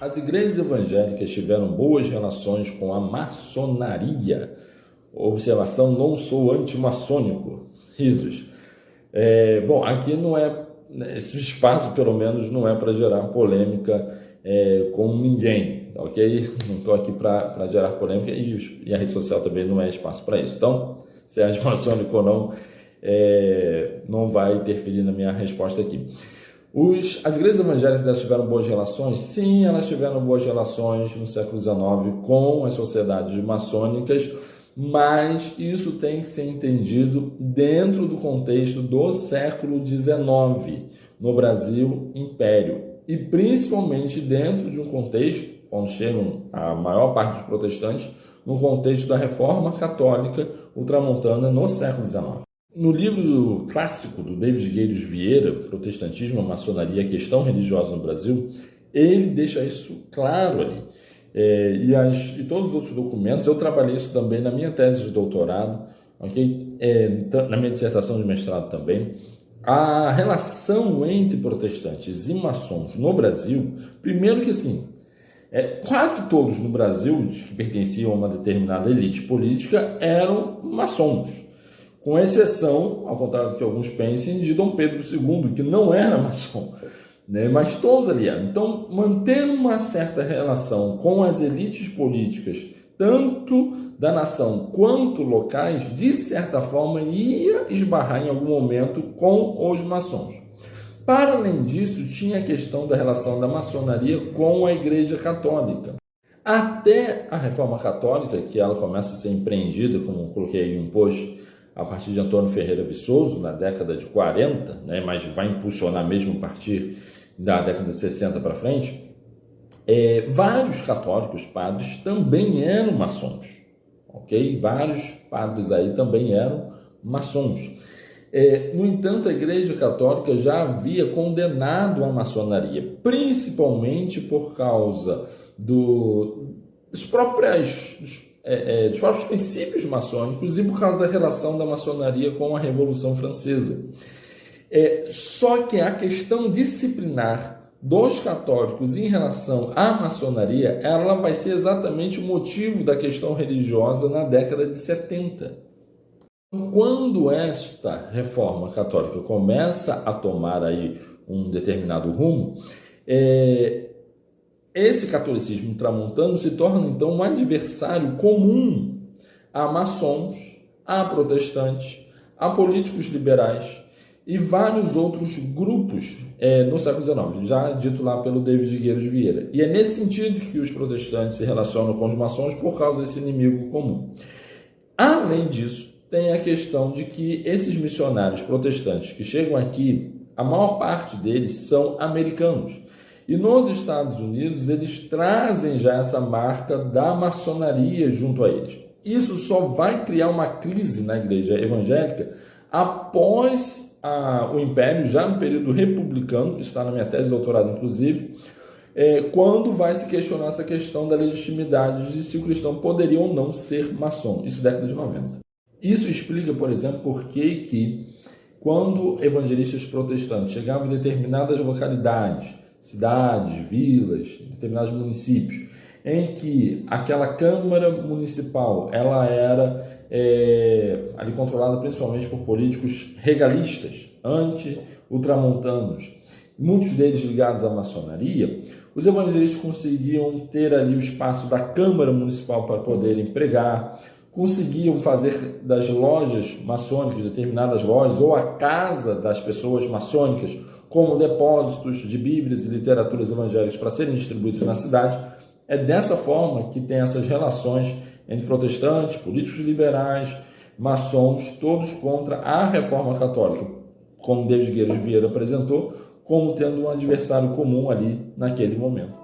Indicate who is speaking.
Speaker 1: As igrejas evangélicas tiveram boas relações com a maçonaria. Observação: não sou antimaçônico. Risos. Bom, aqui não é, esse espaço pelo menos não é para gerar polêmica com ninguém, ok? Não estou aqui para gerar polêmica e a rede social também não é espaço para isso. Então, se é antimaçônico ou não, não vai interferir na minha resposta aqui. As igrejas evangélicas, elas tiveram boas relações? Sim, elas tiveram boas relações no século XIX com as sociedades maçônicas, mas isso tem que ser entendido dentro do contexto do século XIX, no Brasil Império, e principalmente dentro de um contexto, quando chegam a maior parte dos protestantes, no contexto da Reforma Católica ultramontana no século XIX. No livro clássico do David Gueiros Vieira, Protestantismo, a Maçonaria e a Questão Religiosa no Brasil, ele deixa isso claro ali. E todos os outros documentos, eu trabalhei isso também na minha tese de doutorado, okay? Na minha dissertação de mestrado também. A relação entre protestantes e maçons no Brasil, primeiro que assim, quase todos no Brasil que pertenciam a uma determinada elite política eram maçons, com exceção, ao contrário do que alguns pensem, de Dom Pedro II, que não era maçom, né? Mas todos ali eram. Então, mantendo uma certa relação com as elites políticas, tanto da nação quanto locais, de certa forma ia esbarrar em algum momento com os maçons. Para além disso, tinha a questão da relação da maçonaria com a Igreja Católica. Até a Reforma Católica, que ela começa a ser empreendida, como coloquei aí um post, a partir de Antônio Ferreira Viçoso, na década de 40, né, mas vai impulsionar mesmo a partir da década de 60 para frente, vários católicos, padres, também eram maçons, ok? Vários padres aí também eram maçons. No entanto, a Igreja Católica já havia condenado a maçonaria, principalmente por causa dos próprios princípios maçônicos e por causa da relação da maçonaria com a Revolução Francesa. Só que a questão disciplinar dos católicos em relação à maçonaria, ela vai ser exatamente o motivo da questão religiosa na década de 70. Quando esta reforma católica começa a tomar aí um determinado rumo, esse catolicismo tramontano se torna então um adversário comum a maçons, a protestantes, a políticos liberais e vários outros grupos no século XIX, já dito lá pelo David Gueiros Vieira. E é nesse sentido que os protestantes se relacionam com os maçons por causa desse inimigo comum. Além disso, tem a questão de que esses missionários protestantes que chegam aqui, a maior parte deles são americanos. E nos Estados Unidos, eles trazem já essa marca da maçonaria junto a eles. Isso só vai criar uma crise na igreja evangélica após o Império, já no período republicano, isso está na minha tese de doutorado, inclusive, quando vai se questionar essa questão da legitimidade de se o cristão poderia ou não ser maçom. Isso década de 90. Isso explica, por exemplo, por que quando evangelistas protestantes chegavam em determinadas localidades, cidades, vilas, determinados municípios, em que aquela Câmara Municipal ela era ali controlada principalmente por políticos regalistas, anti-ultramontanos, muitos deles ligados à maçonaria, os evangelistas conseguiam ter ali o espaço da Câmara Municipal para poderem pregar, conseguiam fazer das lojas maçônicas, determinadas lojas, ou a casa das pessoas maçônicas, como depósitos de bíblias e literaturas evangélicas para serem distribuídos na cidade. É dessa forma que tem essas relações entre protestantes, políticos liberais, maçons, todos contra a Reforma Católica, como David Gueiros Vieira apresentou, como tendo um adversário comum ali naquele momento.